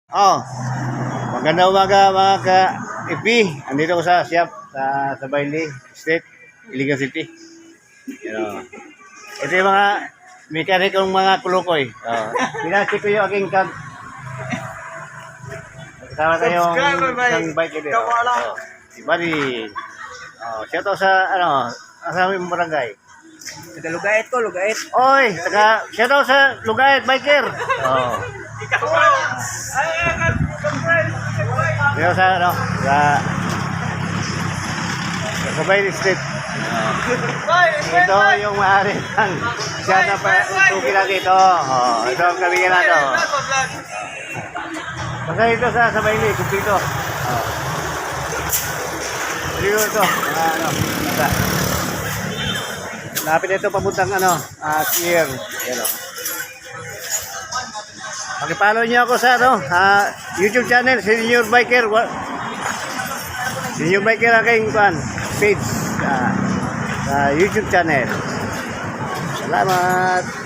Oh, magandang umaga mga ka-FB. Andito ko sa shop sa Bailey State, Iligan City. Ito yung mga mekanikong mga kulukoy. Pinacheck ko yung aking kag. Kasama tayong isang bike ito. Bali. Shout out sa asama yung barangay. Taga Lugait ko, Lugait. Oy, shout out sa Lugait biker. Dito sa Bailey Street. Ito yung maaari ng siya na tuki lang dito. Ito ang kabigyan nato. Basta ito sa Bailey, kumpito. Dito ito. Lapit ito papuntang Kier. Pakipollow niyo ako sa YouTube channel, Senior Biker. Senior Biker aking page sa YouTube channel. Salamat.